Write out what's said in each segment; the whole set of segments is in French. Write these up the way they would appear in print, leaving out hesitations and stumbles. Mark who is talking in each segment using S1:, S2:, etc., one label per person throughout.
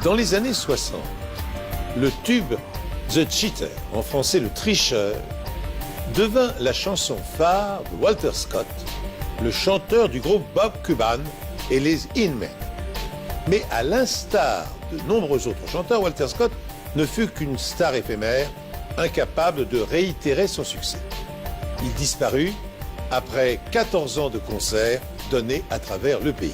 S1: Dans les années 60, le tube The Cheater, en français le tricheur, devint la chanson phare de Walter Scott, le chanteur du groupe Bob Cuban et les In-Men. Mais à l'instar de nombreux autres chanteurs, Walter Scott ne fut qu'une star éphémère, incapable de réitérer son succès. Il disparut après 14 ans de concerts donnés à travers le pays.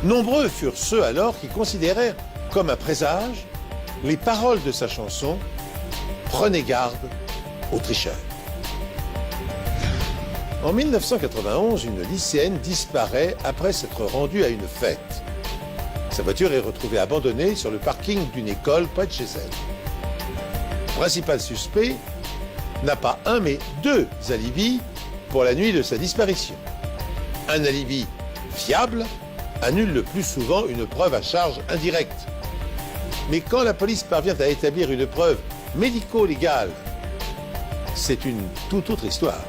S1: Nombreux furent ceux alors qui considérèrent comme un présage les paroles de sa chanson « Prenez garde aux tricheurs ». En 1991, une lycéenne disparaît après s'être rendue à une fête. Sa voiture est retrouvée abandonnée sur le parking d'une école près de chez elle. Le principal suspect n'a pas un mais deux alibis pour la nuit de sa disparition. Un alibi fiable annule le plus souvent une preuve à charge indirecte. Mais quand la police parvient à établir une preuve médico-légale, c'est une toute autre histoire.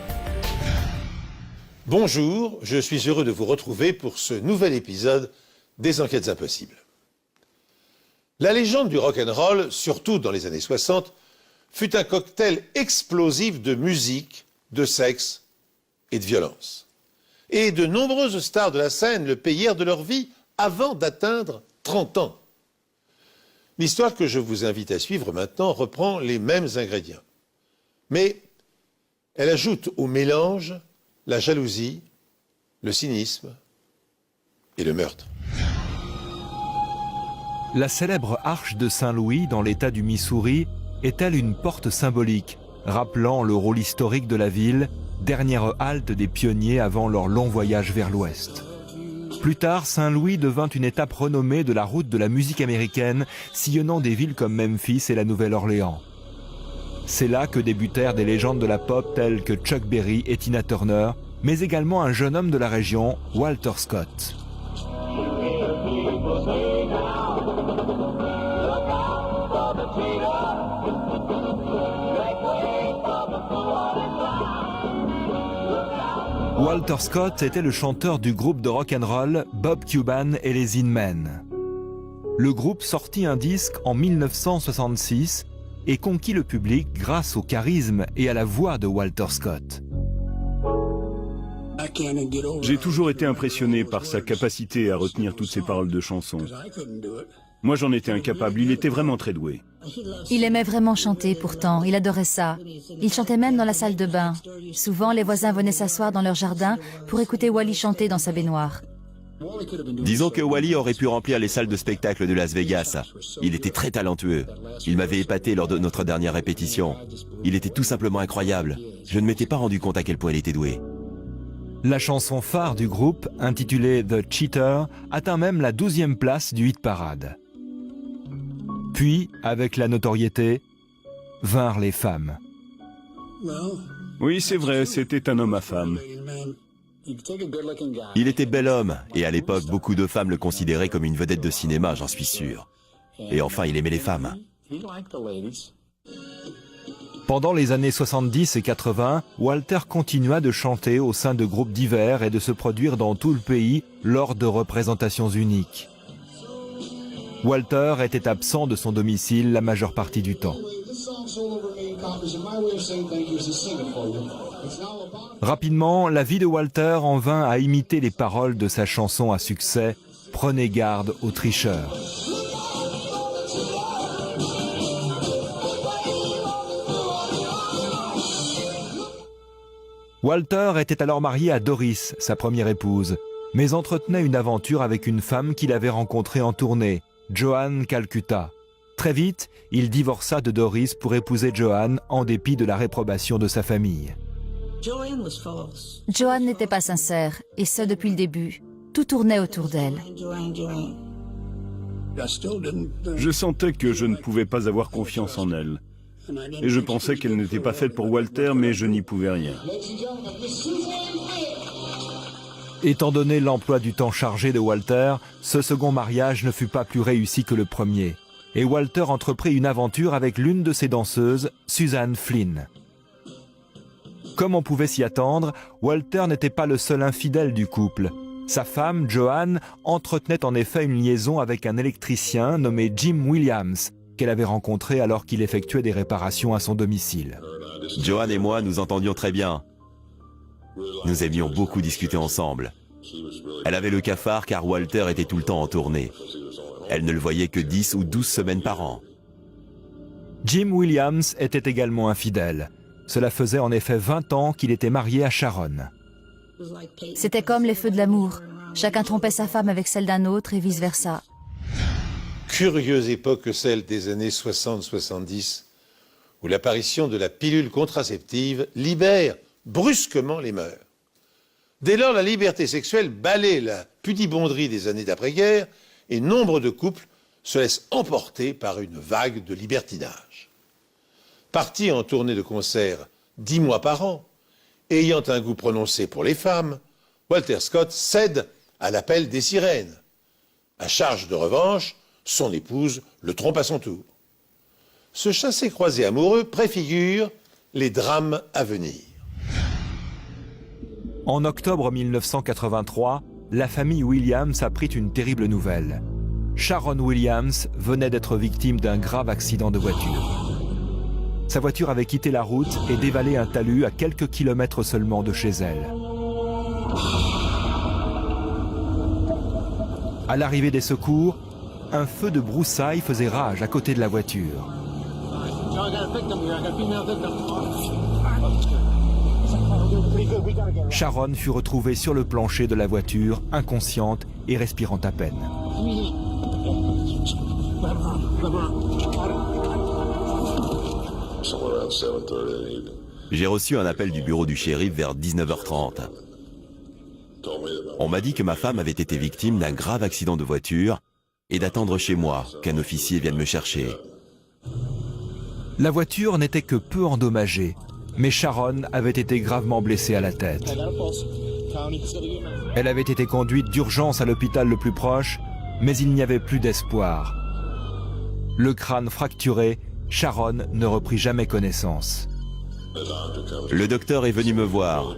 S1: Bonjour, je suis heureux de vous retrouver pour ce nouvel épisode des Enquêtes Impossibles. La légende du rock'n'roll, surtout dans les années 60, fut un cocktail explosif de musique, de sexe et de violence. Et de nombreuses stars de la scène le payèrent de leur vie avant d'atteindre 30 ans. L'histoire que je vous invite à suivre maintenant reprend les mêmes ingrédients. Mais elle ajoute au mélange la jalousie, le cynisme et le meurtre.
S2: La célèbre arche de Saint-Louis dans l'État du Missouri est-elle une porte symbolique, rappelant le rôle historique de la ville, dernière halte des pionniers avant leur long voyage vers l'ouest. Plus tard, Saint-Louis devint une étape renommée de la route de la musique américaine, sillonnant des villes comme Memphis et la Nouvelle-Orléans. C'est là que débutèrent des légendes de la pop telles que Chuck Berry et Tina Turner, mais également un jeune homme de la région, Walter Scott. Walter Scott était le chanteur du groupe de rock'n'roll Bob Cuban et les In-Men. Le groupe sortit un disque en 1966 et conquit le public grâce au charisme et à la voix de Walter Scott.
S3: J'ai toujours été impressionné par sa capacité à retenir toutes ces paroles de chansons. Moi, j'en étais incapable. Il était vraiment très doué.
S4: Il aimait vraiment chanter pourtant, il adorait ça. Il chantait même dans la salle de bain. Souvent, les voisins venaient s'asseoir dans leur jardin pour écouter Wally chanter dans sa baignoire.
S5: Disons que Wally aurait pu remplir les salles de spectacle de Las Vegas. Il était très talentueux. Il m'avait épaté lors de notre dernière répétition. Il était tout simplement incroyable. Je ne m'étais pas rendu compte à quel point il était doué.
S2: La chanson phare du groupe, intitulée The Cheater, atteint même la 12e place du hit parade. Puis, avec la notoriété, vinrent les femmes.
S3: Oui, c'est vrai, c'était un homme à femme.
S5: Il était bel homme, et à l'époque, beaucoup de femmes le considéraient comme une vedette de cinéma, j'en suis sûr. Et enfin, il aimait les femmes.
S2: Pendant les années 70 et 80, Walter continua de chanter au sein de groupes divers et de se produire dans tout le pays lors de représentations uniques. Walter était absent de son domicile la majeure partie du temps. Rapidement, la vie de Walter en vint à imiter les paroles de sa chanson à succès « Prenez garde aux tricheurs ». Walter était alors marié à Doris, sa première épouse, mais entretenait une aventure avec une femme qu'il avait rencontrée en tournée, Joan Calcutta. Très vite, il divorça de Doris pour épouser Joan en dépit de la réprobation de sa famille.
S4: Joan n'était pas sincère, et ce depuis le début. Tout tournait autour d'elle.
S3: Je sentais que je ne pouvais pas avoir confiance en elle. Et je pensais qu'elle n'était pas faite pour Walter, mais je n'y pouvais rien.
S2: Étant donné l'emploi du temps chargé de Walter, ce second mariage ne fut pas plus réussi que le premier. Et Walter entreprit une aventure avec l'une de ses danseuses, Suzanne Flynn. Comme on pouvait s'y attendre, Walter n'était pas le seul infidèle du couple. Sa femme, Joanne, entretenait en effet une liaison avec un électricien nommé Jim Williams, qu'elle avait rencontré alors qu'il effectuait des réparations à son domicile.
S5: Joanne et moi nous entendions très bien. Nous aimions beaucoup discuter ensemble. Elle avait le cafard car Walter était tout le temps en tournée. Elle ne le voyait que 10 ou 12 semaines par an.
S2: Jim Williams était également infidèle. Cela faisait en effet 20 ans qu'il était marié à Sharon.
S4: C'était comme les feux de l'amour. Chacun trompait sa femme avec celle d'un autre et vice-versa.
S1: Curieuse époque que celle des années 60-70, où l'apparition de la pilule contraceptive libère brusquement les mœurs. Dès lors, la liberté sexuelle balaie la pudibonderie des années d'après-guerre et nombre de couples se laissent emporter par une vague de libertinage. Parti en tournée de concert 10 mois par an, ayant un goût prononcé pour les femmes, Walter Scott cède à l'appel des sirènes. À charge de revanche, son épouse le trompe à son tour. Ce chassé-croisé amoureux préfigure les drames à venir.
S2: En octobre 1983, la famille Williams apprit une terrible nouvelle. Sharon Williams venait d'être victime d'un grave accident de voiture. Sa voiture avait quitté la route et dévalé un talus à quelques kilomètres seulement de chez elle. À l'arrivée des secours, un feu de broussailles faisait rage à côté de la voiture. Sharon fut retrouvée sur le plancher de la voiture, inconsciente et respirant à peine.
S5: J'ai reçu un appel du bureau du shérif vers 19h30. On m'a dit que ma femme avait été victime d'un grave accident de voiture et d'attendre chez moi qu'un officier vienne me chercher.
S2: La voiture n'était que peu endommagée, mais Sharon avait été gravement blessée à la tête. Elle avait été conduite d'urgence à l'hôpital le plus proche, mais il n'y avait plus d'espoir. Le crâne fracturé, Sharon ne reprit jamais connaissance.
S5: Le docteur est venu me voir.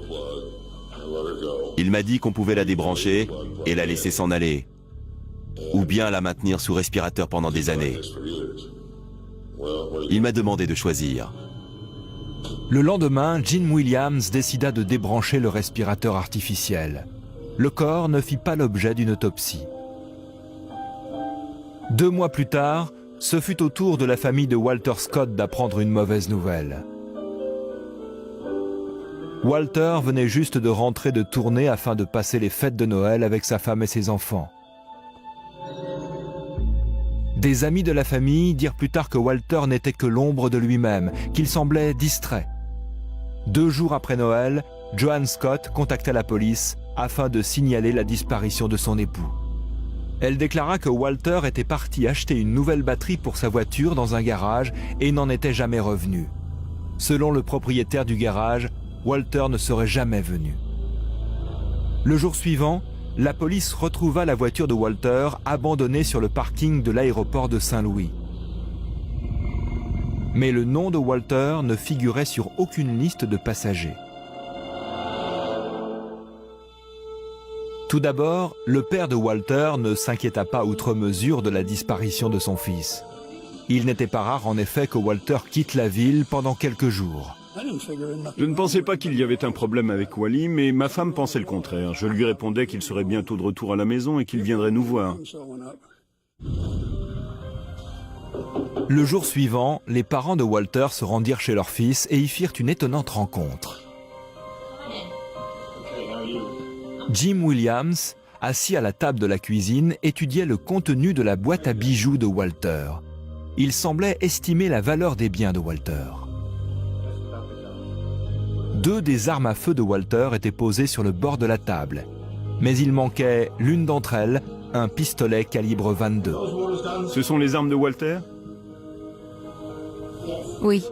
S5: Il m'a dit qu'on pouvait la débrancher et la laisser s'en aller, ou bien la maintenir sous respirateur pendant des années. Il m'a demandé de choisir.
S2: Le lendemain, Jim Williams décida de débrancher le respirateur artificiel. Le corps ne fit pas l'objet d'une autopsie. 2 mois plus tard, ce fut au tour de la famille de Walter Scott d'apprendre une mauvaise nouvelle. Walter venait juste de rentrer de tournée afin de passer les fêtes de Noël avec sa femme et ses enfants. Des amis de la famille dirent plus tard que Walter n'était que l'ombre de lui-même, qu'il semblait distrait. 2 jours après Noël, Joanne Scott contacta la police afin de signaler la disparition de son époux. Elle déclara que Walter était parti acheter une nouvelle batterie pour sa voiture dans un garage et n'en était jamais revenu. Selon le propriétaire du garage, Walter ne serait jamais venu. Le jour suivant, la police retrouva la voiture de Walter abandonnée sur le parking de l'aéroport de Saint-Louis. Mais le nom de Walter ne figurait sur aucune liste de passagers. Tout d'abord, le père de Walter ne s'inquiéta pas outre mesure de la disparition de son fils. Il n'était pas rare en effet que Walter quitte la ville pendant quelques jours.
S3: Je ne pensais pas qu'il y avait un problème avec Wally, mais ma femme pensait le contraire. Je lui répondais qu'il serait bientôt de retour à la maison et qu'il viendrait nous voir.
S2: Le jour suivant, les parents de Walter se rendirent chez leur fils et y firent une étonnante rencontre. Jim Williams, assis à la table de la cuisine, étudiait le contenu de la boîte à bijoux de Walter. Il semblait estimer la valeur des biens de Walter. 2 des armes à feu de Walter étaient posées sur le bord de la table, mais il manquait l'une d'entre elles, un pistolet calibre 22.
S3: Ce sont les armes de Walter?
S4: Oui.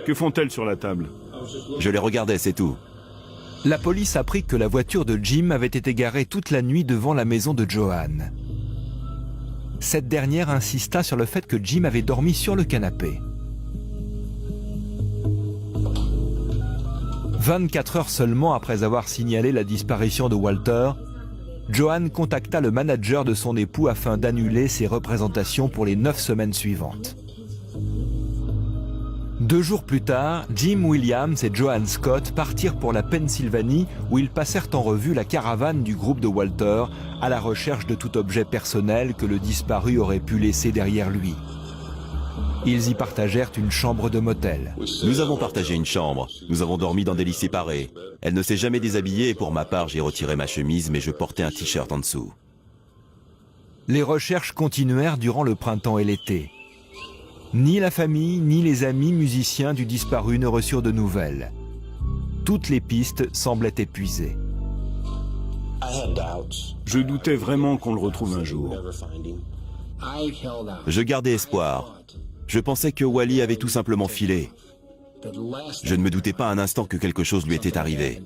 S3: Que font-elles sur la table?
S5: Je les regardais, c'est tout.
S2: La police apprit que la voiture de Jim avait été garée toute la nuit devant la maison de Joanne. Cette dernière insista sur le fait que Jim avait dormi sur le canapé. 24 heures seulement après avoir signalé la disparition de Walter, Joan contacta le manager de son époux afin d'annuler ses représentations pour les 9 semaines suivantes. 2 jours plus tard, Jim Williams et Joan Scott partirent pour la Pennsylvanie où ils passèrent en revue la caravane du groupe de Walter à la recherche de tout objet personnel que le disparu aurait pu laisser derrière lui. Ils y partagèrent une chambre de motel.
S5: Nous avons partagé une chambre. Nous avons dormi dans des lits séparés. Elle ne s'est jamais déshabillée et pour ma part, j'ai retiré ma chemise, mais je portais un t-shirt en dessous.
S2: Les recherches continuèrent durant le printemps et l'été. Ni la famille, ni les amis musiciens du disparu ne reçurent de nouvelles. Toutes les pistes semblaient épuisées.
S3: Je doutais vraiment qu'on le retrouve un jour.
S5: Je gardais espoir. Je pensais que Wally avait tout simplement filé. Je ne me doutais pas un instant que quelque chose lui était arrivé.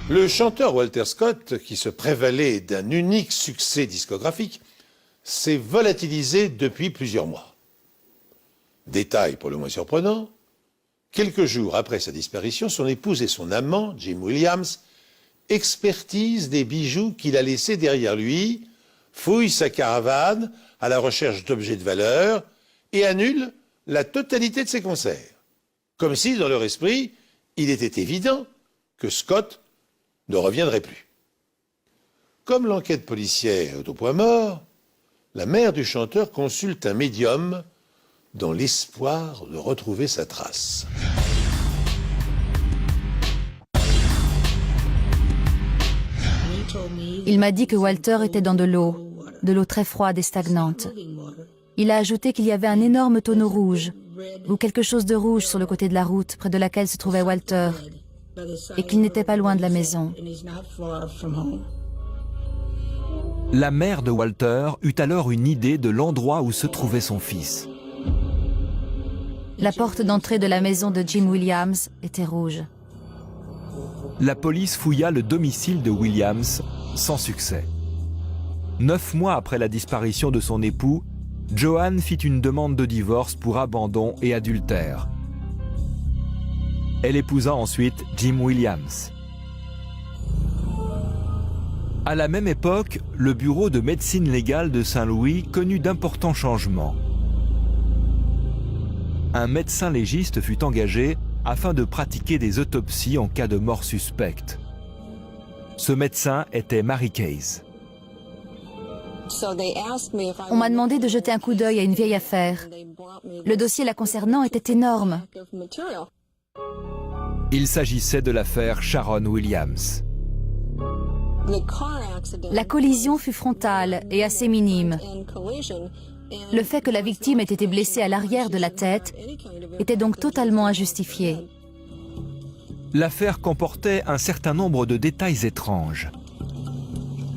S1: Le chanteur Walter Scott, qui se prévalait d'un unique succès discographique, s'est volatilisé depuis plusieurs mois. Détail pour le moins surprenant, quelques jours après sa disparition, son épouse et son amant, Jim Williams, expertisent des bijoux qu'il a laissés derrière lui, fouillent sa caravane à la recherche d'objets de valeur et annulent la totalité de ses concerts. Comme si, dans leur esprit, il était évident que Scott ne reviendrait plus. Comme l'enquête policière est au point mort, la mère du chanteur consulte un médium dans l'espoir de retrouver sa trace.
S4: Il m'a dit que Walter était dans de l'eau très froide et stagnante. Il a ajouté qu'il y avait un énorme tonneau rouge, ou quelque chose de rouge sur le côté de la route près de laquelle se trouvait Walter, et qu'il n'était pas loin de la maison.
S2: La mère de Walter eut alors une idée de l'endroit où se trouvait son fils.
S4: La porte d'entrée de la maison de Jim Williams était rouge.
S2: La police fouilla le domicile de Williams sans succès. 9 mois après la disparition de son époux, Joan fit une demande de divorce pour abandon et adultère. Elle épousa ensuite Jim Williams. À la même époque, le bureau de médecine légale de Saint-Louis connut d'importants changements. Un médecin légiste fut engagé afin de pratiquer des autopsies en cas de mort suspecte. Ce médecin était Mary Case.
S4: On m'a demandé de jeter un coup d'œil à une vieille affaire. Le dossier la concernant était énorme.
S2: Il s'agissait de l'affaire Sharon Williams.
S4: La collision fut frontale et assez minime. Le fait que la victime ait été blessée à l'arrière de la tête était donc totalement injustifié.
S2: L'affaire comportait un certain nombre de détails étranges.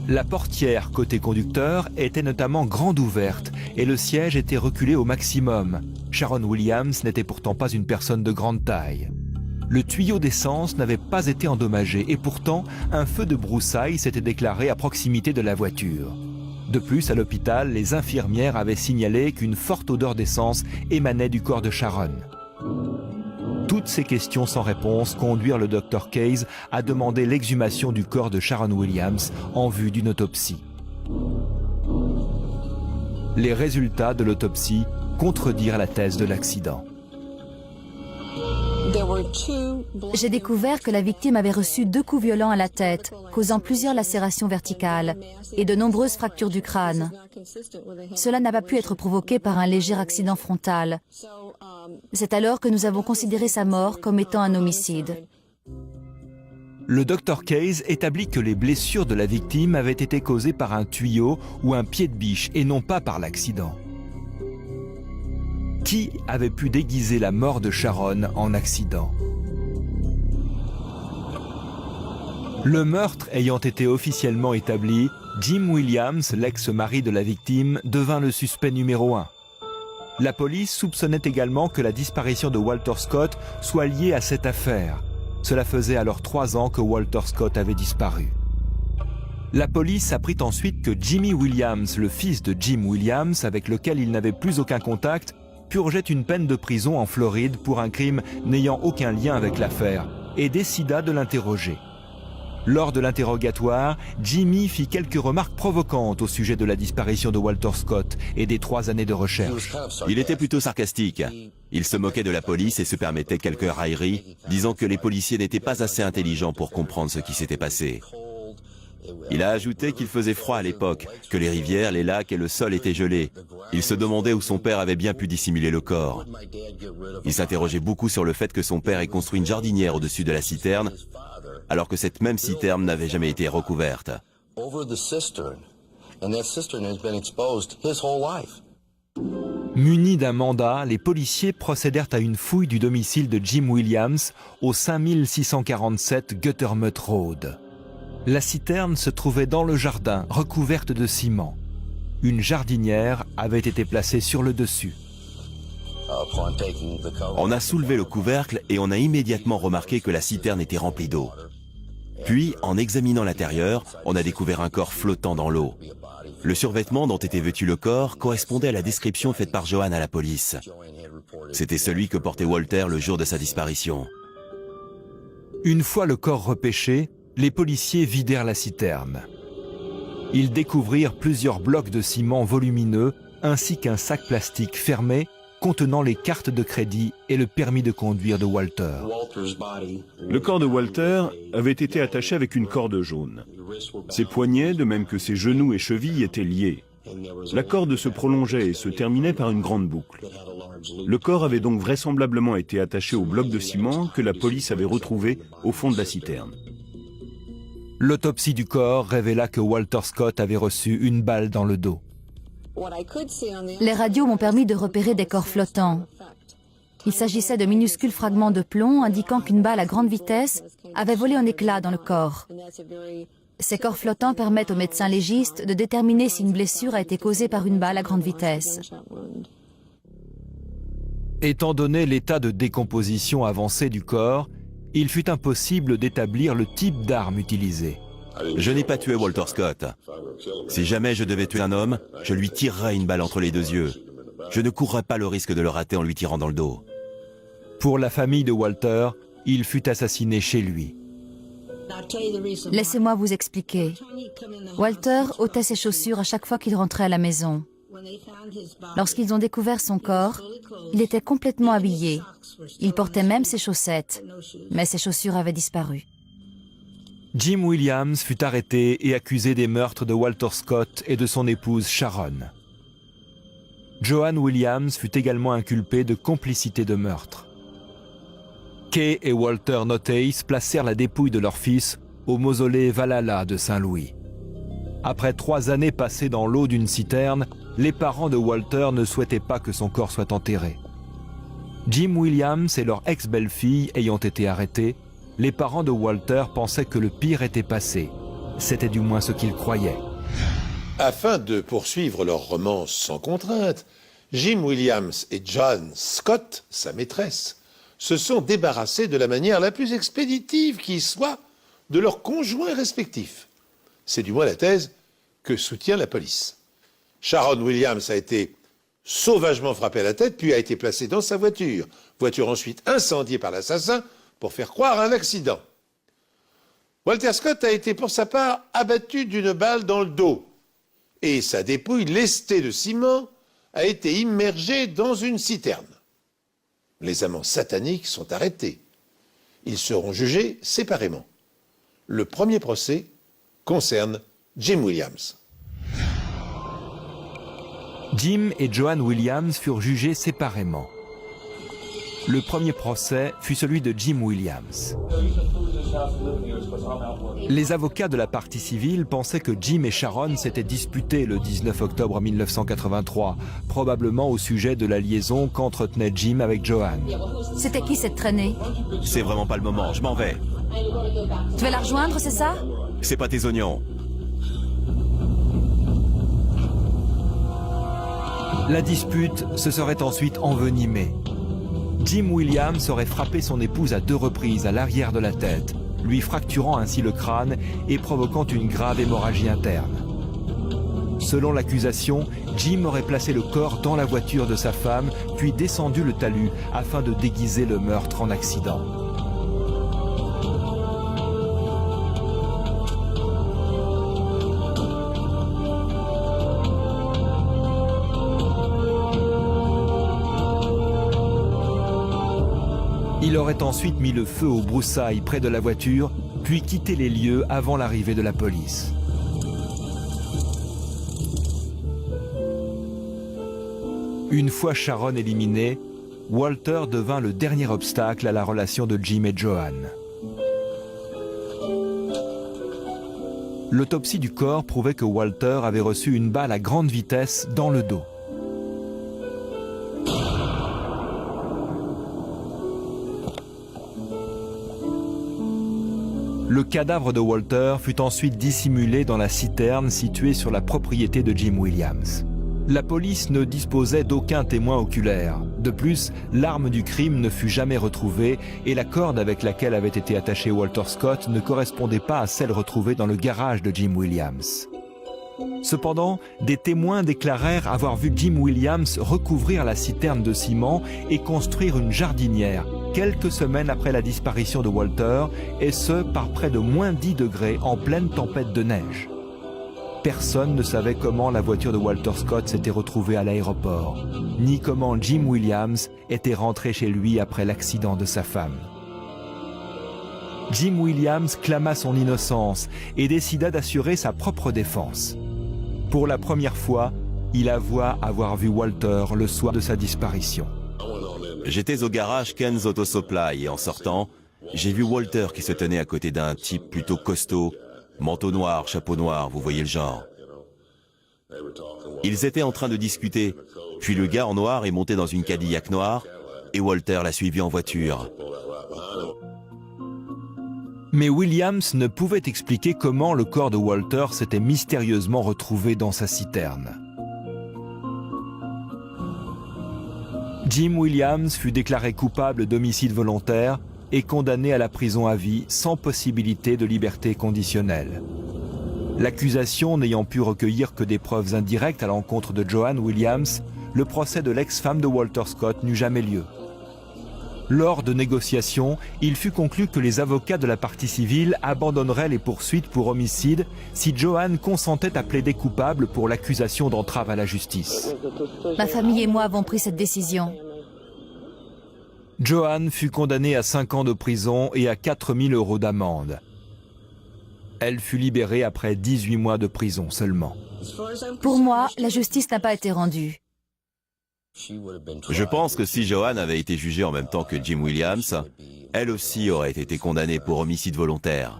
S2: La portière côté conducteur était notamment grande ouverte et le siège était reculé au maximum. Sharon Williams n'était pourtant pas une personne de grande taille. Le tuyau d'essence n'avait pas été endommagé et pourtant un feu de broussailles s'était déclaré à proximité de la voiture. De plus, à l'hôpital, les infirmières avaient signalé qu'une forte odeur d'essence émanait du corps de Sharon. Toutes ces questions sans réponse conduirent le Dr Case à demander l'exhumation du corps de Sharon Williams en vue d'une autopsie. Les résultats de l'autopsie contredirent la thèse de l'accident.
S4: J'ai découvert que la victime avait reçu 2 coups violents à la tête, causant plusieurs lacérations verticales et de nombreuses fractures du crâne. Cela n'a pas pu être provoqué par un léger accident frontal. C'est alors que nous avons considéré sa mort comme étant un homicide.
S2: Le Dr Case établit que les blessures de la victime avaient été causées par un tuyau ou un pied de biche et non pas par l'accident. Qui avait pu déguiser la mort de Sharon en accident? Le meurtre ayant été officiellement établi, Jim Williams, l'ex-mari de la victime, devint le suspect numéro 1. La police soupçonnait également que la disparition de Walter Scott soit liée à cette affaire. Cela faisait alors 3 ans que Walter Scott avait disparu. La police apprit ensuite que Jimmy Williams, le fils de Jim Williams, avec lequel il n'avait plus aucun contact, purgeait une peine de prison en Floride pour un crime n'ayant aucun lien avec l'affaire et décida de l'interroger. Lors de l'interrogatoire, Jimmy fit quelques remarques provocantes au sujet de la disparition de Walter Scott et des 3 années de recherche.
S5: Il était plutôt sarcastique. Il se moquait de la police et se permettait quelques railleries, disant que les policiers n'étaient pas assez intelligents pour comprendre ce qui s'était passé. Il a ajouté qu'il faisait froid à l'époque, que les rivières, les lacs et le sol étaient gelés. Il se demandait où son père avait bien pu dissimuler le corps. Il s'interrogeait beaucoup sur le fait que son père ait construit une jardinière au-dessus de la citerne, alors que cette même citerne n'avait jamais été recouverte.
S2: Munis d'un mandat, les policiers procédèrent à une fouille du domicile de Jim Williams au 5647 Guttermott Road. La citerne se trouvait dans le jardin, recouverte de ciment. Une jardinière avait été placée sur le dessus.
S5: On a soulevé le couvercle et on a immédiatement remarqué que la citerne était remplie d'eau. Puis, en examinant l'intérieur, on a découvert un corps flottant dans l'eau. Le survêtement dont était vêtu le corps correspondait à la description faite par Joanne à la police. C'était celui que portait Walter le jour de sa disparition.
S2: Une fois le corps repêché, les policiers vidèrent la citerne. Ils découvrirent plusieurs blocs de ciment volumineux ainsi qu'un sac plastique fermé contenant les cartes de crédit et le permis de conduire de Walter.
S3: Le corps de Walter avait été attaché avec une corde jaune. Ses poignets, de même que ses genoux et chevilles, étaient liés. La corde se prolongeait et se terminait par une grande boucle. Le corps avait donc vraisemblablement été attaché au bloc de ciment que la police avait retrouvé au fond de la citerne.
S2: L'autopsie du corps révéla que Walter Scott avait reçu une balle dans le dos.
S4: Les radios m'ont permis de repérer des corps flottants. Il s'agissait de minuscules fragments de plomb indiquant qu'une balle à grande vitesse avait volé en éclats dans le corps. Ces corps flottants permettent aux médecins légistes de déterminer si une blessure a été causée par une balle à grande vitesse.
S2: Étant donné l'état de décomposition avancé du corps, il fut impossible d'établir le type d'arme utilisée.
S5: Je n'ai pas tué Walter Scott. Si jamais je devais tuer un homme, je lui tirerais une balle entre les 2 yeux. Je ne courrais pas le risque de le rater en lui tirant dans le dos.
S2: Pour la famille de Walter, il fut assassiné chez lui.
S4: Laissez-moi vous expliquer. Walter ôtait ses chaussures à chaque fois qu'il rentrait à la maison. Lorsqu'ils ont découvert son corps, il était complètement habillé. Il portait même ses chaussettes, mais ses chaussures avaient disparu.
S2: Jim Williams fut arrêté et accusé des meurtres de Walter Scott et de son épouse Sharon. Joanne Williams fut également inculpée de complicité de meurtre. Kay et Walter Noteis placèrent la dépouille de leur fils au mausolée Valhalla de Saint-Louis. Après 3 années passées dans l'eau d'une citerne, les parents de Walter ne souhaitaient pas que son corps soit enterré. Jim Williams et leur ex-belle-fille ayant été arrêtés, les parents de Walter pensaient que le pire était passé. C'était du moins ce qu'ils croyaient.
S1: Afin de poursuivre leur romance sans contrainte, Jim Williams et Joan Scott, sa maîtresse, se sont débarrassés de la manière la plus expéditive qui soit de leurs conjoints respectifs. C'est du moins la thèse que soutient la police. Sharon Williams a été sauvagement frappée à la tête, puis a été placée dans sa voiture. Voiture ensuite incendiée par l'assassin pour faire croire à un accident. Walter Scott a été pour sa part abattu d'une balle dans le dos et sa dépouille lestée de ciment a été immergée dans une citerne. Les amants sataniques sont arrêtés. Ils seront jugés séparément. Le premier procès concerne Jim Williams.
S2: Jim et Joanne Williams furent jugés séparément. Le premier procès fut celui de Jim Williams. Les avocats de la partie civile pensaient que Jim et Sharon s'étaient disputés le 19 octobre 1983, probablement au sujet de la liaison qu'entretenait Jim avec Joanne.
S4: C'était qui cette traînée?
S5: C'est vraiment pas le moment, je m'en vais.
S4: Tu vas la rejoindre, c'est ça?
S5: C'est pas tes oignons.
S2: La dispute se serait ensuite envenimée. Jim Williams aurait frappé son épouse à 2 reprises à l'arrière de la tête, lui fracturant ainsi le crâne et provoquant une grave hémorragie interne. Selon l'accusation, Jim aurait placé le corps dans la voiture de sa femme, puis descendu le talus afin de déguiser le meurtre en accident. Il aurait ensuite mis le feu aux broussailles près de la voiture, puis quitté les lieux avant l'arrivée de la police. Une fois Sharon éliminée, Walter devint le dernier obstacle à la relation de Jim et Joanne. L'autopsie du corps prouvait que Walter avait reçu une balle à grande vitesse dans le dos. Le cadavre de Walter fut ensuite dissimulé dans la citerne située sur la propriété de Jim Williams. La police ne disposait d'aucun témoin oculaire. De plus, l'arme du crime ne fut jamais retrouvée et la corde avec laquelle avait été attaché Walter Scott ne correspondait pas à celle retrouvée dans le garage de Jim Williams. Cependant, des témoins déclarèrent avoir vu Jim Williams recouvrir la citerne de ciment et construire une jardinière quelques semaines après la disparition de Walter, et ce par près de moins 10 degrés en pleine tempête de neige. Personne ne savait comment la voiture de Walter Scott s'était retrouvée à l'aéroport, ni comment Jim Williams était rentré chez lui après l'accident de sa femme. Jim Williams clama son innocence et décida d'assurer sa propre défense. Pour la première fois, il avoua avoir vu Walter le soir de sa disparition.
S5: J'étais au garage Ken's Auto Supply et en sortant, j'ai vu Walter qui se tenait à côté d'un type plutôt costaud, manteau noir, chapeau noir, vous voyez le genre. Ils étaient en train de discuter, puis le gars en noir est monté dans une Cadillac noire et Walter l'a suivi en voiture.
S2: Mais Williams ne pouvait expliquer comment le corps de Walter s'était mystérieusement retrouvé dans sa citerne. Jim Williams fut déclaré coupable d'homicide volontaire et condamné à la prison à vie sans possibilité de liberté conditionnelle. L'accusation n'ayant pu recueillir que des preuves indirectes à l'encontre de Joanne Williams, le procès de l'ex-femme de Walter Scott n'eut jamais lieu. Lors de négociations, il fut conclu que les avocats de la partie civile abandonneraient les poursuites pour homicide si Joanne consentait à plaider coupable pour l'accusation d'entrave à la justice.
S4: Ma famille et moi avons pris cette décision.
S2: Joanne fut condamnée à 5 ans de prison et à 4 000 € d'amende. Elle fut libérée après 18 mois de prison seulement.
S4: Pour moi, la justice n'a pas été rendue.
S5: Je pense que si Joanne avait été jugée en même temps que Jim Williams, elle aussi aurait été condamnée pour homicide volontaire.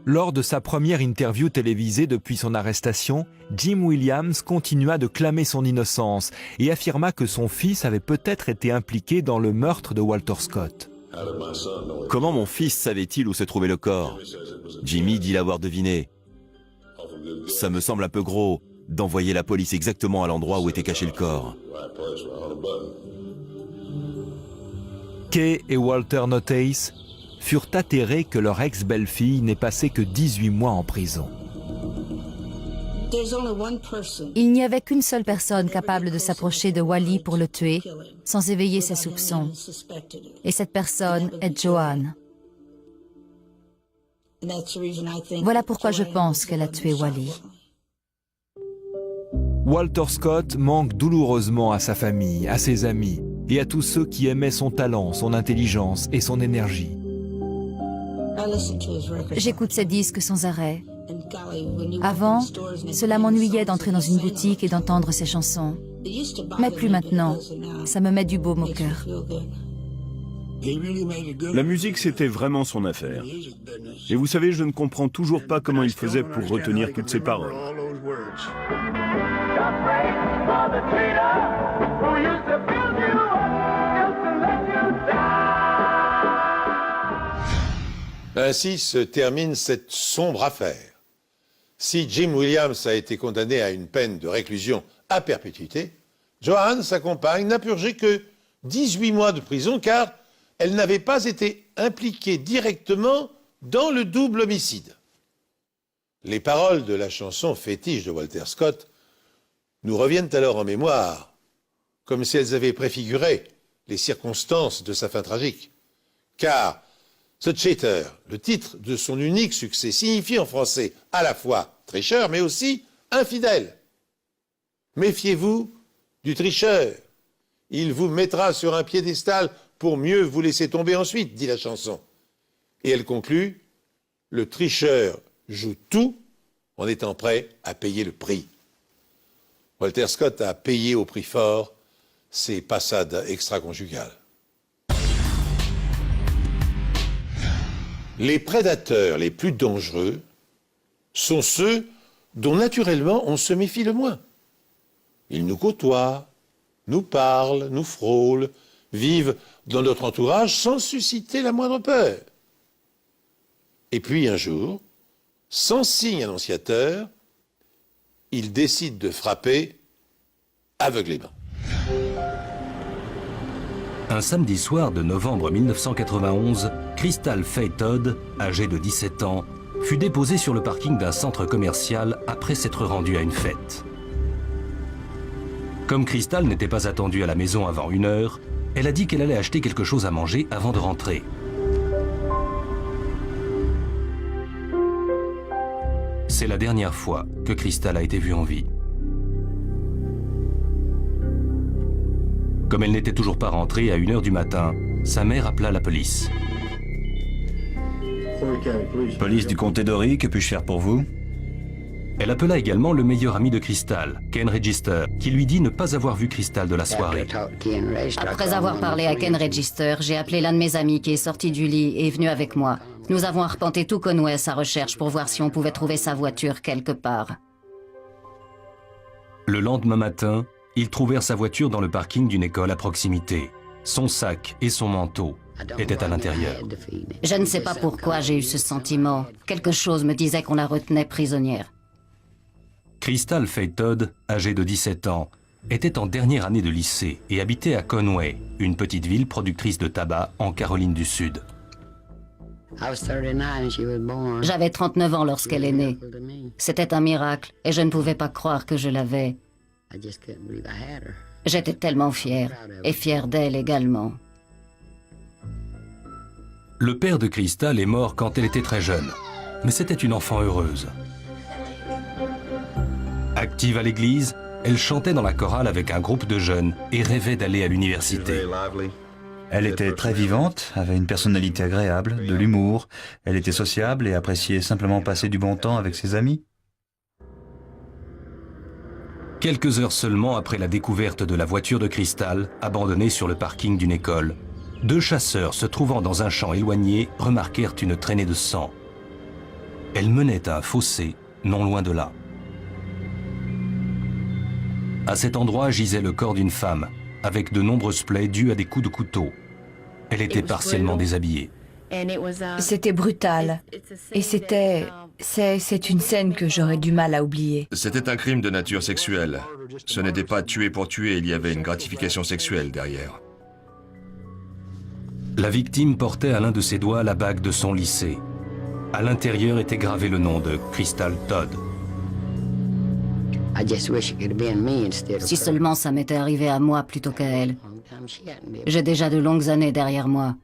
S2: Lors de sa première interview télévisée depuis son arrestation, Jim Williams continua de clamer son innocence et affirma que son fils avait peut-être été impliqué dans le meurtre de Walter Scott.
S5: Comment mon fils savait-il où se trouvait le corps? Jimmy dit l'avoir deviné. Ça me semble un peu gros d'envoyer la police exactement à l'endroit où était caché le corps.
S2: Kay et Walter Notace furent atterrés que leur ex-belle-fille n'ait passé que 18 mois en prison.
S4: Il n'y avait qu'une seule personne capable de s'approcher de Wally pour le tuer sans éveiller ses soupçons. Et cette personne est Joanne. Voilà pourquoi je pense qu'elle a tué Wally.
S2: Walter Scott manque douloureusement à sa famille, à ses amis et à tous ceux qui aimaient son talent, son intelligence et son énergie.
S4: J'écoute ses disques sans arrêt. Avant, cela m'ennuyait d'entrer dans une boutique et d'entendre ses chansons. Mais plus maintenant. Ça me met du baume au cœur.
S3: La musique, c'était vraiment son affaire. Et vous savez, je ne comprends toujours pas comment il faisait pour retenir toutes ces paroles.
S1: Ainsi se termine cette sombre affaire. Si Jim Williams a été condamné à une peine de réclusion à perpétuité, Joanne, sa compagne, n'a purgé que 18 mois de prison car elle n'avait pas été impliquée directement dans le double homicide. Les paroles de la chanson fétiche de Walter Scott nous reviennent alors en mémoire, comme si elles avaient préfiguré les circonstances de sa fin tragique. Car The Cheater, le titre de son unique succès, signifie en français à la fois tricheur, mais aussi infidèle. Méfiez-vous du tricheur. Il vous mettra sur un piédestal pour mieux vous laisser tomber ensuite, dit la chanson. Et elle conclut, le tricheur joue tout en étant prêt à payer le prix. Walter Scott a payé au prix fort ses passades extraconjugales. Les prédateurs les plus dangereux sont ceux dont naturellement on se méfie le moins. Ils nous côtoient, nous parlent, nous frôlent, vivent dans notre entourage sans susciter la moindre peur. Et puis un jour, sans signe annonciateur, ils décident de frapper aveuglément.
S6: Un samedi soir de novembre 1991, Crystal Faye Todd, âgée de 17 ans, fut déposée sur le parking d'un centre commercial après s'être rendue à une fête. Comme Crystal n'était pas attendue à la maison avant 1 heure, elle a dit qu'elle allait acheter quelque chose à manger avant de rentrer. C'est la dernière fois que Crystal a été vue en vie. Comme elle n'était toujours pas rentrée à 1 heure du matin, sa mère appela la police.
S7: Police du comté d'Horry, que puis-je faire pour vous?
S6: Elle appela également le meilleur ami de Crystal, Ken Register, qui lui dit ne pas avoir vu Crystal de la soirée.
S8: Après avoir parlé à Ken Register, j'ai appelé l'un de mes amis qui est sorti du lit et est venu avec moi. Nous avons arpenté tout Conway à sa recherche pour voir si on pouvait trouver sa voiture quelque part.
S6: Le lendemain matin, ils trouvèrent sa voiture dans le parking d'une école à proximité. Son sac et son manteau étaient à l'intérieur.
S8: Je ne sais pas pourquoi j'ai eu ce sentiment. Quelque chose me disait qu'on la retenait prisonnière.
S6: Crystal Faye Todd, âgée de 17 ans, était en dernière année de lycée et habitait à Conway, une petite ville productrice de tabac en Caroline du Sud.
S8: J'avais 39 ans lorsqu'elle est née. C'était un miracle et je ne pouvais pas croire que je l'avais. J'étais tellement fière, et fière d'elle également.
S6: Le père de Crystal est mort quand elle était très jeune, mais c'était une enfant heureuse. Active à l'église, elle chantait dans la chorale avec un groupe de jeunes et rêvait d'aller à l'université.
S7: Elle était très vivante, avait une personnalité agréable, de l'humour. Elle était sociable et appréciait simplement passer du bon temps avec ses amis.
S6: Quelques heures seulement après la découverte de la voiture de Crystal, abandonnée sur le parking d'une école, 2 chasseurs se trouvant dans un champ éloigné remarquèrent une traînée de sang. Elle menait à un fossé, non loin de là. À cet endroit gisait le corps d'une femme, avec de nombreuses plaies dues à des coups de couteau. Elle était partiellement déshabillée.
S9: C'était brutal. Et c'est une scène que j'aurais du mal à oublier.
S10: C'était un crime de nature sexuelle. Ce n'était pas tuer pour tuer, il y avait une gratification sexuelle derrière.
S6: La victime portait à l'un de ses doigts la bague de son lycée. À l'intérieur était gravé le nom de Crystal Todd.
S8: Si seulement ça m'était arrivé à moi plutôt qu'à elle. J'ai déjà de longues années derrière moi.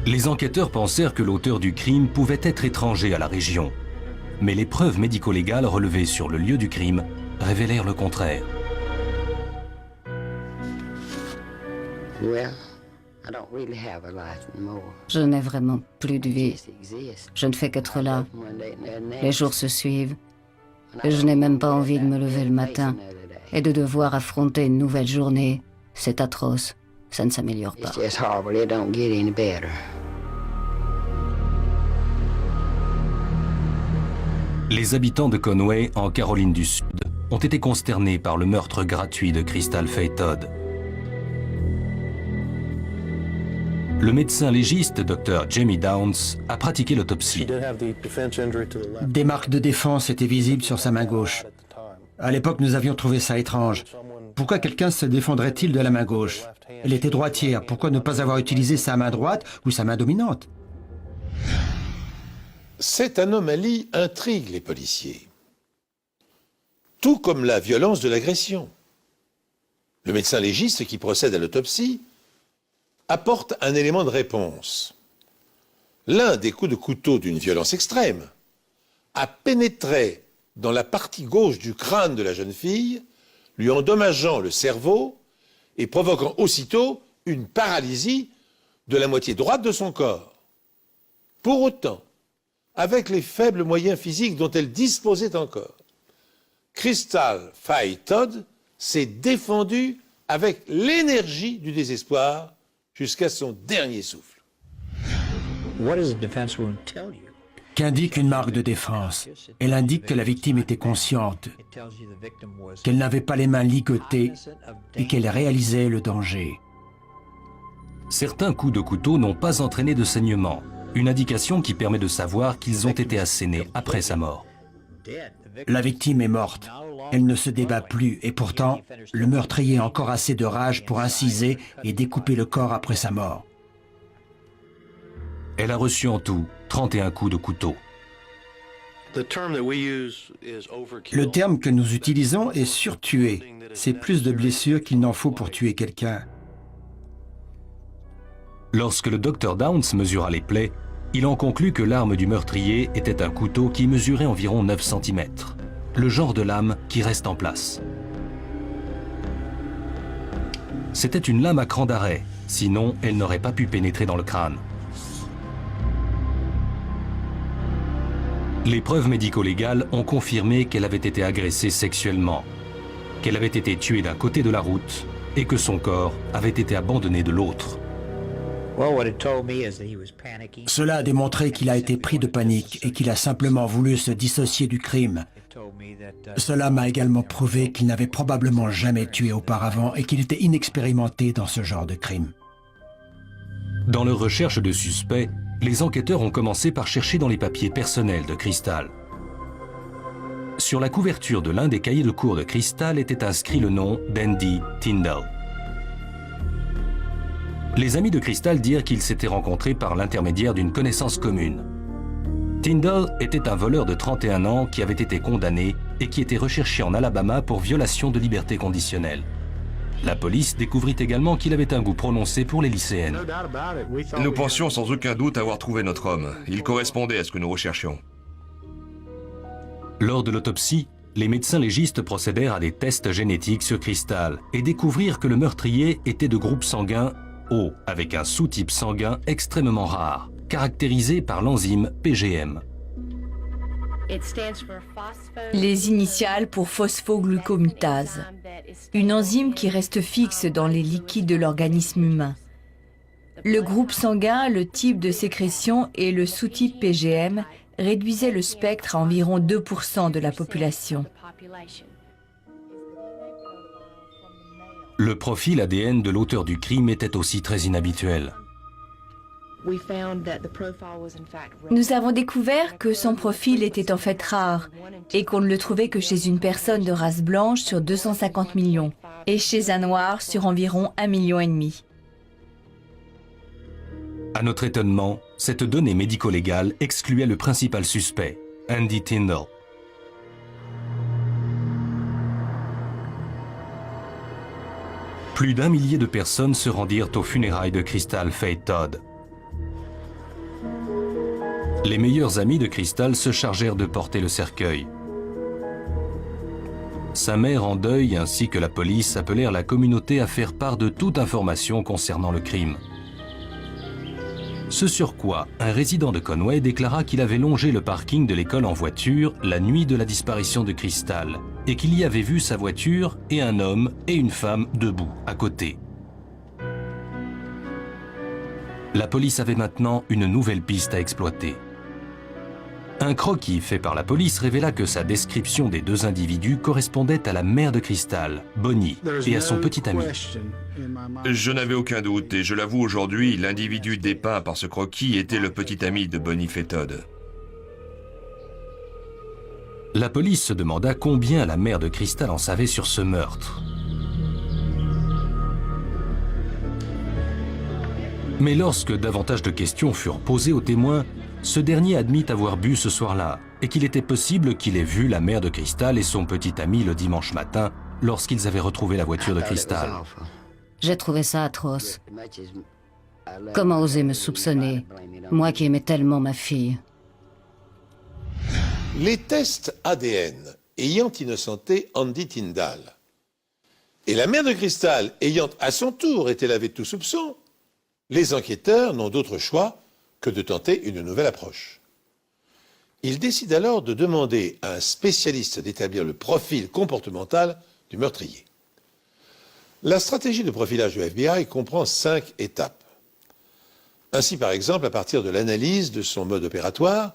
S6: Les enquêteurs pensèrent que l'auteur du crime pouvait être étranger à la région. Mais les preuves médico-légales relevées sur le lieu du crime révélèrent le contraire.
S8: Je n'ai vraiment plus de vie. Je ne fais qu'être là. Les jours se suivent. Et je n'ai même pas envie de me lever le matin et de devoir affronter une nouvelle journée. C'est atroce. Ça ne s'améliore pas.
S6: Les habitants de Conway, en Caroline du Sud, ont été consternés par le meurtre gratuit de Crystal Faye Todd. Le médecin légiste Dr Jamie Downs a pratiqué l'autopsie.
S11: Des marques de défense étaient visibles sur sa main gauche. À l'époque, nous avions trouvé ça étrange. Pourquoi quelqu'un se défendrait-il de la main gauche? Elle était droitière. Pourquoi ne pas avoir utilisé sa main droite ou sa main dominante?
S1: Cette anomalie intrigue les policiers. Tout comme la violence de l'agression. Le médecin légiste qui procède à l'autopsie apporte un élément de réponse. L'un des coups de couteau d'une violence extrême a pénétré dans la partie gauche du crâne de la jeune fille, lui endommageant le cerveau et provoquant aussitôt une paralysie de la moitié droite de son corps. Pour autant, avec les faibles moyens physiques dont elle disposait encore, Crystal Faye Todd s'est défendue avec l'énergie du désespoir jusqu'à son dernier souffle.
S11: Qu'indique une marque de défense? Elle indique que la victime était consciente, qu'elle n'avait pas les mains ligotées et qu'elle réalisait le danger.
S6: Certains coups de couteau n'ont pas entraîné de saignement, une indication qui permet de savoir qu'ils ont été assénés après sa mort.
S11: La victime est morte. Elle ne se débat plus et pourtant, le meurtrier a encore assez de rage pour inciser et découper le corps après sa mort.
S6: Elle a reçu en tout 31 coups de couteau.
S11: Le terme que nous utilisons est surtué. C'est plus de blessures qu'il n'en faut pour tuer quelqu'un.
S6: Lorsque le docteur Downs mesura les plaies, il en conclut que l'arme du meurtrier était un couteau qui mesurait environ 9 cm, le genre de lame qui reste en place. C'était une lame à cran d'arrêt, sinon elle n'aurait pas pu pénétrer dans le crâne. Les preuves médico-légales ont confirmé qu'elle avait été agressée sexuellement, qu'elle avait été tuée d'un côté de la route et que son corps avait été abandonné de l'autre.
S11: Cela a démontré qu'il a été pris de panique et qu'il a simplement voulu se dissocier du crime. Cela m'a également prouvé qu'il n'avait probablement jamais tué auparavant et qu'il était inexpérimenté dans ce genre de crime.
S6: Dans leur recherche de suspects, les enquêteurs ont commencé par chercher dans les papiers personnels de Crystal. Sur la couverture de l'un des cahiers de cours de Crystal était inscrit le nom d'Andy Tyndall. Les amis de Crystal dirent qu'ils s'étaient rencontrés par l'intermédiaire d'une connaissance commune. Tyndall était un voleur de 31 ans qui avait été condamné et qui était recherché en Alabama pour violation de liberté conditionnelle. La police découvrit également qu'il avait un goût prononcé pour les lycéennes.
S10: Nous pensions sans aucun doute avoir trouvé notre homme. Il correspondait à ce que nous recherchions.
S6: Lors de l'autopsie, les médecins légistes procédèrent à des tests génétiques sur Crystal et découvrirent que le meurtrier était de groupe sanguin O, avec un sous-type sanguin extrêmement rare, caractérisé par l'enzyme PGM.
S9: Les initiales pour phosphoglucomitase, une enzyme qui reste fixe dans les liquides de l'organisme humain. Le groupe sanguin, le type de sécrétion et le sous-type PGM réduisaient le spectre à environ 2% de la population.
S6: Le profil ADN de l'auteur du crime était aussi très inhabituel.
S9: Nous avons découvert que son profil était en fait rare et qu'on ne le trouvait que chez une personne de race blanche sur 250 millions et chez un noir sur environ 1,5 million.
S6: À notre étonnement, cette donnée médico-légale excluait le principal suspect, Andy Tyndall. Plus d'1 millier de personnes se rendirent aux funérailles de Crystal Faye Todd. Les meilleurs amis de Crystal se chargèrent de porter le cercueil. Sa mère en deuil ainsi que la police appelèrent la communauté à faire part de toute information concernant le crime. Ce sur quoi un résident de Conway déclara qu'il avait longé le parking de l'école en voiture la nuit de la disparition de Crystal et qu'il y avait vu sa voiture et un homme et une femme debout à côté. La police avait maintenant une nouvelle piste à exploiter. Un croquis fait par la police révéla que sa description des deux individus correspondait à la mère de Crystal, Bonnie, et à son petit ami.
S10: Je n'avais aucun doute, et je l'avoue aujourd'hui, l'individu dépeint par ce croquis était le petit ami de Bonnie Faye Todd.
S6: La police se demanda combien la mère de Crystal en savait sur ce meurtre. Mais lorsque davantage de questions furent posées au témoin, ce dernier admit avoir bu ce soir-là et qu'il était possible qu'il ait vu la mère de Crystal et son petit ami le dimanche matin lorsqu'ils avaient retrouvé la voiture de Crystal.
S8: J'ai trouvé ça atroce. Comment oser me soupçonner, moi qui aimais tellement ma fille?
S1: Les tests ADN ayant innocenté Andy Tyndall et la mère de Crystal ayant à son tour été lavée de tout soupçon, les enquêteurs n'ont d'autre choix que de tenter une nouvelle approche. Ils décident alors de demander à un spécialiste d'établir le profil comportemental du meurtrier. La stratégie de profilage du FBI comprend 5 étapes. Ainsi, par exemple, à partir de l'analyse de son mode opératoire,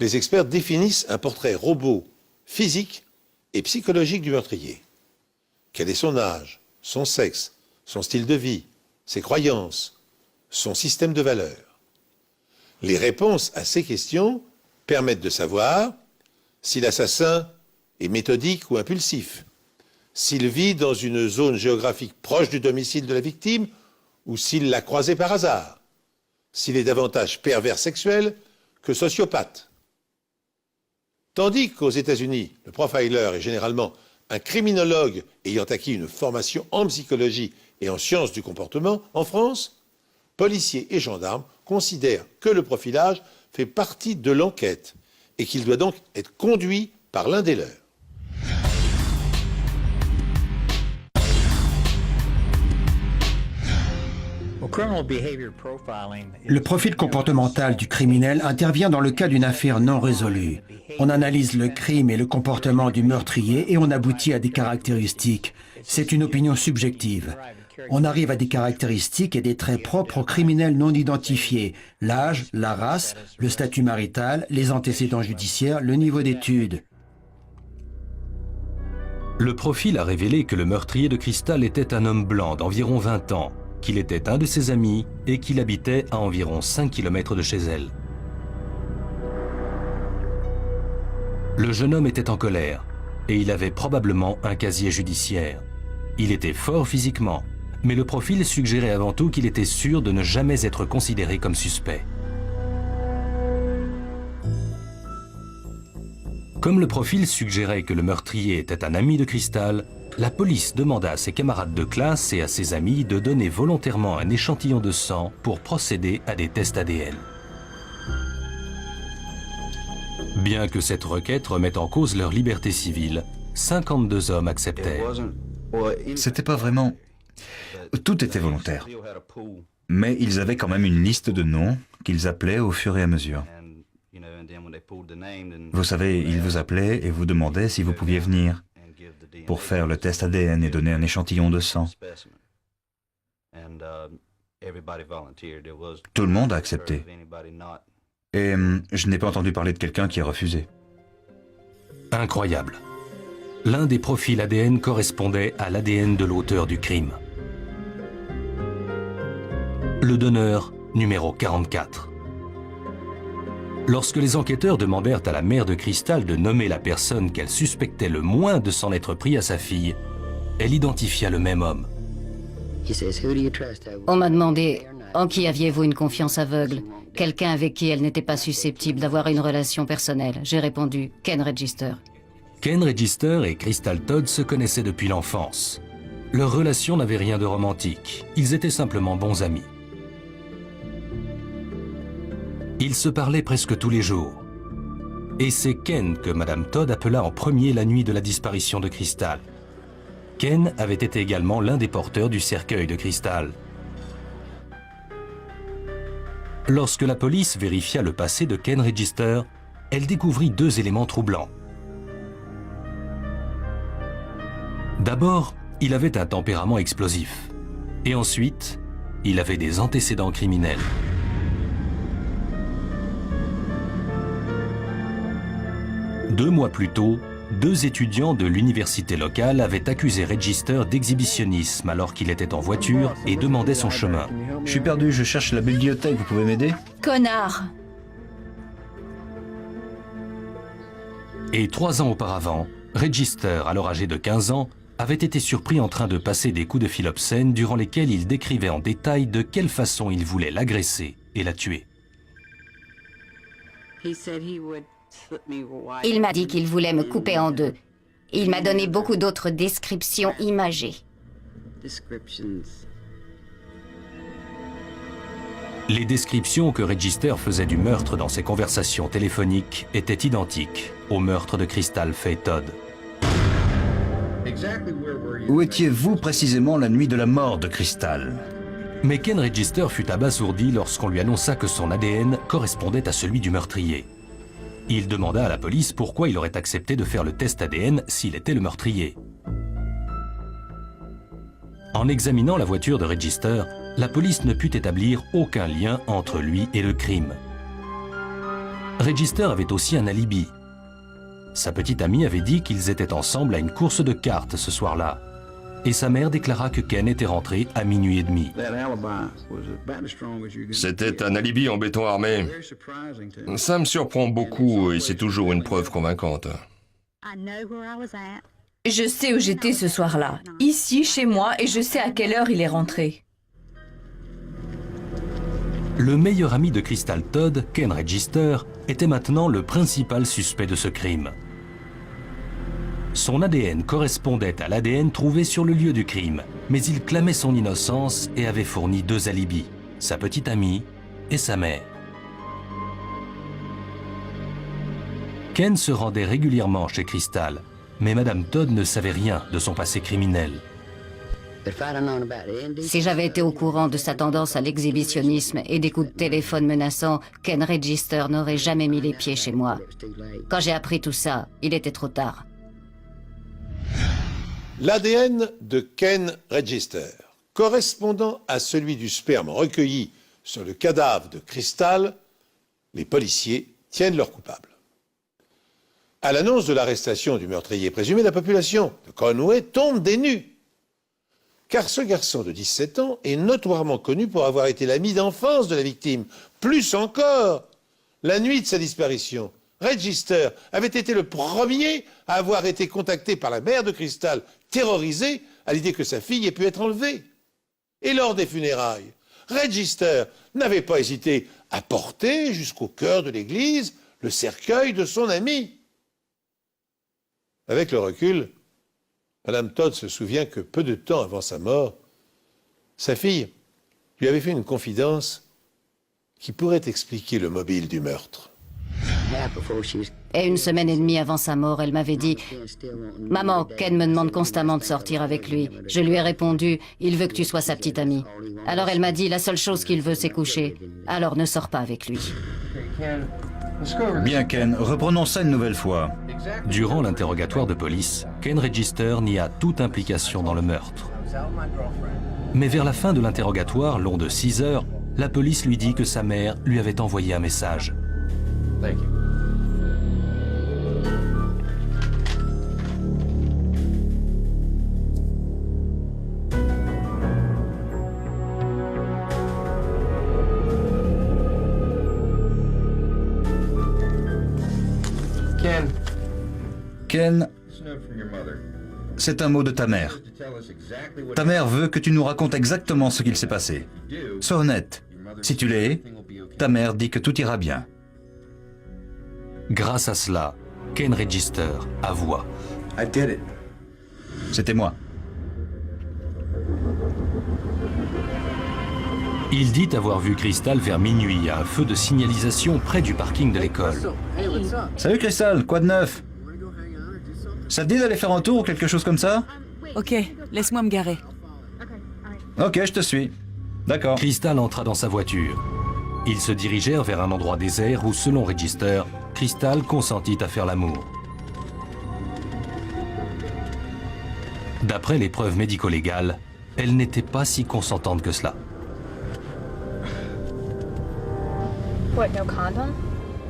S1: les experts définissent un portrait robot physique et psychologique du meurtrier. Quel est son âge, son sexe, son style de vie, ses croyances, son système de valeurs? Les réponses à ces questions permettent de savoir si l'assassin est méthodique ou impulsif, s'il vit dans une zone géographique proche du domicile de la victime ou s'il l'a croisé par hasard, s'il est davantage pervers sexuel que sociopathe. Tandis qu'aux États-Unis, le profiler est généralement un criminologue ayant acquis une formation en psychologie et en sciences du comportement, en France, policiers et gendarmes considèrent que le profilage fait partie de l'enquête et qu'il doit donc être conduit par l'un des leurs.
S11: Le profil comportemental du criminel intervient dans le cas d'une affaire non résolue. On analyse le crime et le comportement du meurtrier et on aboutit à des caractéristiques. C'est une opinion subjective. On arrive à des caractéristiques et des traits propres aux criminels non identifiés. L'âge, la race, le statut marital, les antécédents judiciaires, le niveau d'études.
S6: Le profil a révélé que le meurtrier de Crystal était un homme blanc d'environ 20 ans, qu'il était un de ses amis et qu'il habitait à environ 5 km de chez elle. Le jeune homme était en colère et il avait probablement un casier judiciaire. Il était fort physiquement, mais le profil suggérait avant tout qu'il était sûr de ne jamais être considéré comme suspect. Comme le profil suggérait que le meurtrier était un ami de Crystal, la police demanda à ses camarades de classe et à ses amis de donner volontairement un échantillon de sang pour procéder à des tests ADN. Bien que cette requête remette en cause leur liberté civile, 52 hommes acceptèrent.
S7: C'était pas vraiment... Tout était volontaire. Mais ils avaient quand même une liste de noms qu'ils appelaient au fur et à mesure. Vous savez, ils vous appelaient et vous demandaient si vous pouviez venir pour faire le test ADN et donner un échantillon de sang. Tout le monde a accepté. Et je n'ai pas entendu parler de quelqu'un qui a refusé.
S6: Incroyable. L'un des profils ADN correspondait à l'ADN de l'auteur du crime. Le donneur numéro 44. Lorsque les enquêteurs demandèrent à la mère de Crystal de nommer la personne qu'elle suspectait le moins de s'en être pris à sa fille, elle identifia le même homme.
S8: On m'a demandé en qui aviez-vous une confiance aveugle, quelqu'un avec qui elle n'était pas susceptible d'avoir une relation personnelle. J'ai répondu Ken Register.
S6: Ken Register et Crystal Todd se connaissaient depuis l'enfance. Leur relation n'avait rien de romantique, ils étaient simplement bons amis. Ils se parlaient presque tous les jours. Et c'est Ken que Madame Todd appela en premier la nuit de la disparition de Crystal. Ken avait été également l'un des porteurs du cercueil de Crystal. Lorsque la police vérifia le passé de Ken Register, elle découvrit 2 éléments troublants. D'abord, il avait un tempérament explosif. Et ensuite, il avait des antécédents criminels. Deux mois plus tôt, 2 étudiants de l'université locale avaient accusé Register d'exhibitionnisme alors qu'il était en voiture et demandait son chemin.
S7: Je suis perdu, je cherche la bibliothèque, vous pouvez m'aider?
S9: Connard!
S6: Et 3 ans auparavant, Register, alors âgé de 15 ans, avait été surpris en train de passer des coups de fil obscènes durant lesquels il décrivait en détail de quelle façon il voulait l'agresser et la tuer.
S8: Il m'a dit qu'il voulait me couper en 2. Il m'a donné beaucoup d'autres descriptions imagées.
S6: Les descriptions que Register faisait du meurtre dans ses conversations téléphoniques étaient identiques au meurtre de Crystal Faye Todd.
S7: Où étiez-vous précisément la nuit de la mort de Crystal?
S6: Mais Ken Register fut abasourdi lorsqu'on lui annonça que son ADN correspondait à celui du meurtrier. Il demanda à la police pourquoi il aurait accepté de faire le test ADN s'il était le meurtrier. En examinant la voiture de Register, la police ne put établir aucun lien entre lui et le crime. Register avait aussi un alibi. Sa petite amie avait dit qu'ils étaient ensemble à une course de cartes ce soir-là. Et sa mère déclara que Ken était rentré à minuit et demi.
S10: C'était un alibi en béton armé. Ça me surprend beaucoup et c'est toujours une preuve convaincante.
S9: Je sais où j'étais ce soir-là, ici, chez moi, et je sais à quelle heure il est rentré.
S6: Le meilleur ami de Crystal Todd, Ken Register, était maintenant le principal suspect de ce crime. Son ADN correspondait à l'ADN trouvé sur le lieu du crime, mais il clamait son innocence et avait fourni 2 alibis, sa petite amie et sa mère. Ken se rendait régulièrement chez Crystal, mais Madame Todd ne savait rien de son passé criminel.
S8: Si j'avais été au courant de sa tendance à l'exhibitionnisme et des coups de téléphone menaçants, Ken Register n'aurait jamais mis les pieds chez moi. Quand j'ai appris tout ça, il était trop tard.
S1: L'ADN de Ken Register, correspondant à celui du sperme recueilli sur le cadavre de Crystal, les policiers tiennent leur coupable. À l'annonce de l'arrestation du meurtrier présumé, la population de Conway tombe des nues. Car ce garçon de 17 ans est notoirement connu pour avoir été l'ami d'enfance de la victime. Plus encore, la nuit de sa disparition, Register avait été le premier à avoir été contacté par la mère de Crystal, terrorisée à l'idée que sa fille ait pu être enlevée. Et lors des funérailles, Register n'avait pas hésité à porter jusqu'au cœur de l'église le cercueil de son ami. Avec le recul, Madame Todd se souvient que peu de temps avant sa mort, sa fille lui avait fait une confidence qui pourrait expliquer le mobile du meurtre.
S8: Et 1 semaine et demie avant sa mort, elle m'avait dit « Maman, Ken me demande constamment de sortir avec lui. » Je lui ai répondu « Il veut que tu sois sa petite amie. » Alors elle m'a dit « La seule chose qu'il veut, c'est coucher. Alors ne sors pas avec lui. »
S7: Bien Ken, reprenons ça une nouvelle fois.
S6: Durant l'interrogatoire de police, Ken Register nia toute implication dans le meurtre. Mais vers la fin de l'interrogatoire, long de 6 heures, la police lui dit que sa mère lui avait envoyé un message.
S7: Ken, c'est un mot de ta mère. Ta mère veut que tu nous racontes exactement ce qu'il s'est passé. Sois honnête. Si tu l'es, ta mère dit que tout ira bien.
S6: Grâce à cela, Ken Register avoua.
S7: C'était moi.
S6: Il dit avoir vu Crystal vers minuit à un feu de signalisation près du parking de l'école.
S7: Salut Crystal, quoi de neuf? Ça te dit d'aller faire un tour ou quelque chose comme ça?
S12: Ok, laisse-moi me garer.
S7: Ok, je te suis. D'accord.
S6: Crystal entra dans sa voiture. Ils se dirigèrent vers un endroit désert où, selon Register, Crystal consentit à faire l'amour. D'après les preuves médico-légales, elle n'était pas si consentante que cela.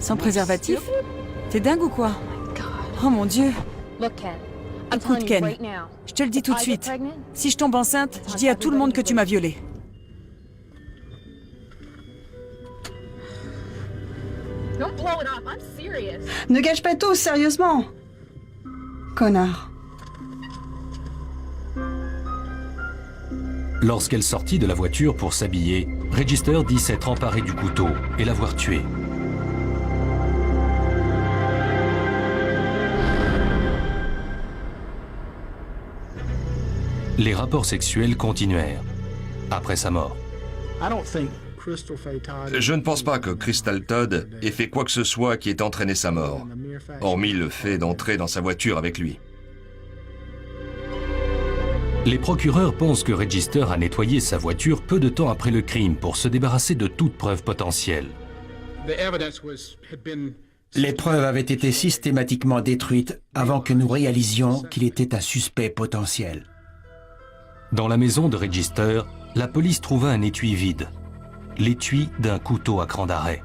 S12: Sans préservatif? T'es dingue ou quoi? Oh mon Dieu! Écoute Ken, je te le dis tout de suite. Si je tombe enceinte, je dis à tout le monde que tu m'as violée.
S13: Ne gâche pas tout, sérieusement. Connard.
S6: Lorsqu'elle sortit de la voiture pour s'habiller, Register dit s'être emparé du couteau et l'avoir tué. Les rapports sexuels continuèrent après sa mort.
S10: Je ne pense pas que Crystal Todd ait fait quoi que ce soit qui ait entraîné sa mort, hormis le fait d'entrer dans sa voiture avec lui.
S6: Les procureurs pensent que Register a nettoyé sa voiture peu de temps après le crime pour se débarrasser de toute preuve potentielle.
S11: Les preuves avaient été systématiquement détruites avant que nous réalisions qu'il était un suspect potentiel.
S6: Dans la maison de Register, la police trouva un étui vide, l'étui d'un couteau à cran d'arrêt.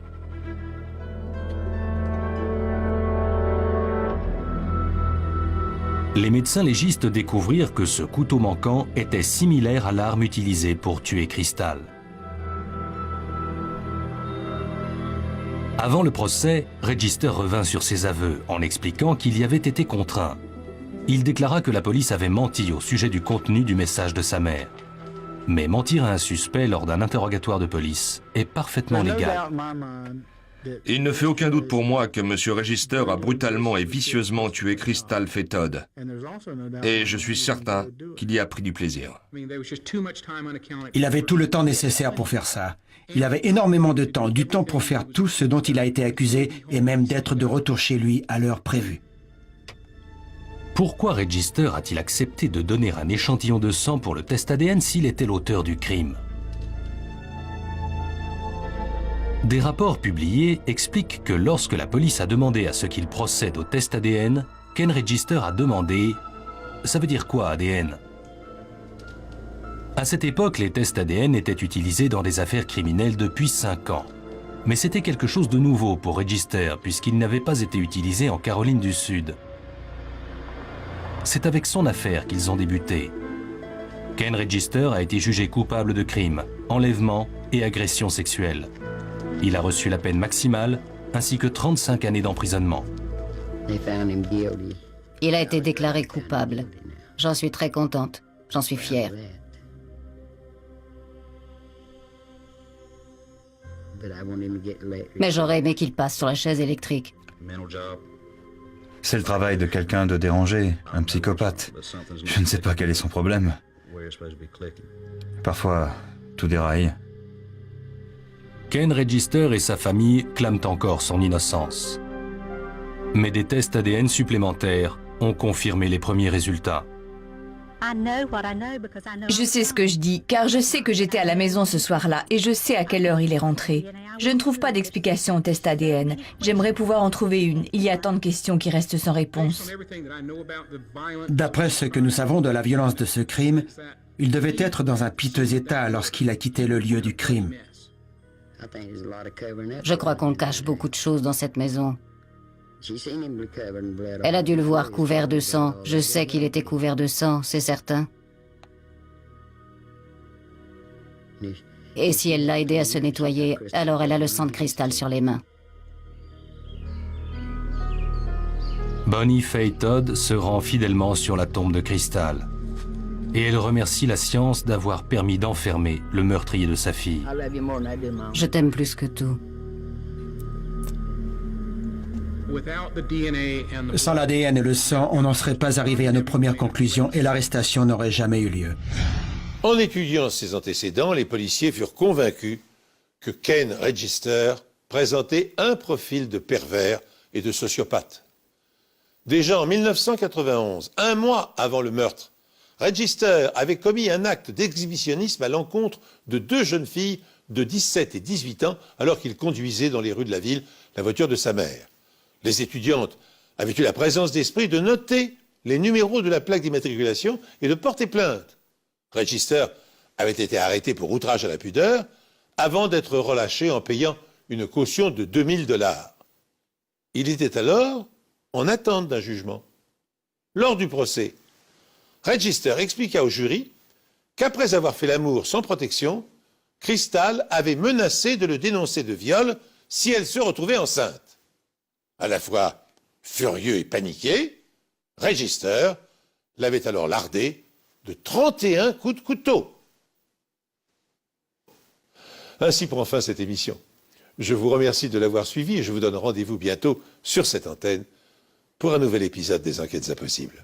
S6: Les médecins légistes découvrirent que ce couteau manquant était similaire à l'arme utilisée pour tuer Crystal. Avant le procès, Register revint sur ses aveux en expliquant qu'il y avait été contraint. Il déclara que la police avait menti au sujet du contenu du message de sa mère. Mais mentir à un suspect lors d'un interrogatoire de police est parfaitement légal.
S10: Il ne fait aucun doute pour moi que M. Register a brutalement et vicieusement tué Crystal Faye Todd. Et je suis certain qu'il y a pris du plaisir.
S11: Il avait tout le temps nécessaire pour faire ça. Il avait énormément de temps, du temps pour faire tout ce dont il a été accusé et même d'être de retour chez lui à l'heure prévue.
S6: Pourquoi Register a-t-il accepté de donner un échantillon de sang pour le test ADN s'il était l'auteur du crime? Des rapports publiés expliquent que lorsque la police a demandé à ce qu'il procède au test ADN, Ken Register a demandé « Ça veut dire quoi ADN ?» À cette époque, les tests ADN étaient utilisés dans des affaires criminelles depuis 5 ans. Mais c'était quelque chose de nouveau pour Register puisqu'il n'avait pas été utilisé en Caroline du Sud. C'est avec son affaire qu'ils ont débuté. Ken Register a été jugé coupable de crimes, enlèvement et agression sexuelle. Il a reçu la peine maximale ainsi que 35 années d'emprisonnement.
S8: Il a été déclaré coupable. J'en suis très contente. J'en suis fière. Mais j'aurais aimé qu'il passe sur la chaise électrique.
S7: C'est le travail de quelqu'un de dérangé, un psychopathe. Je ne sais pas quel est son problème. Parfois, tout déraille.
S6: Ken Register et sa famille clament encore son innocence. Mais des tests ADN supplémentaires ont confirmé les premiers résultats.
S9: Je sais ce que je dis, car je sais que j'étais à la maison ce soir-là et je sais à quelle heure il est rentré. Je ne trouve pas d'explication au test ADN. J'aimerais pouvoir en trouver une. Il y a tant de questions qui restent sans réponse.
S11: D'après ce que nous savons de la violence de ce crime, il devait être dans un piteux état lorsqu'il a quitté le lieu du crime.
S8: Je crois qu'on cache beaucoup de choses dans cette maison. Elle a dû le voir couvert de sang. Je sais qu'il était couvert de sang, c'est certain. Et si elle l'a aidé à se nettoyer, alors elle a le sang de Crystal sur les mains.
S6: Bonnie Faye Todd se rend fidèlement sur la tombe de Crystal. Et elle remercie la science d'avoir permis d'enfermer le meurtrier de sa fille.
S8: Je t'aime plus que tout.
S11: Sans l'ADN et le sang, on n'en serait pas arrivé à nos premières conclusions et l'arrestation n'aurait jamais eu lieu.
S1: En étudiant ses antécédents, les policiers furent convaincus que Ken Register présentait un profil de pervers et de sociopathe. Déjà en 1991, un mois avant le meurtre, Register avait commis un acte d'exhibitionnisme à l'encontre de 2 jeunes filles de 17 et 18 ans alors qu'il conduisait dans les rues de la ville la voiture de sa mère. Les étudiantes avaient eu la présence d'esprit de noter les numéros de la plaque d'immatriculation et de porter plainte. Register avait été arrêté pour outrage à la pudeur avant d'être relâché en payant une caution de $2000. Il était alors en attente d'un jugement. Lors du procès, Register expliqua au jury qu'après avoir fait l'amour sans protection, Crystal avait menacé de le dénoncer de viol si elle se retrouvait enceinte. À la fois furieux et paniqué, Register l'avait alors lardé de 31 coups de couteau. Ainsi prend fin cette émission. Je vous remercie de l'avoir suivi et je vous donne rendez-vous bientôt sur cette antenne pour un nouvel épisode des Enquêtes Impossibles.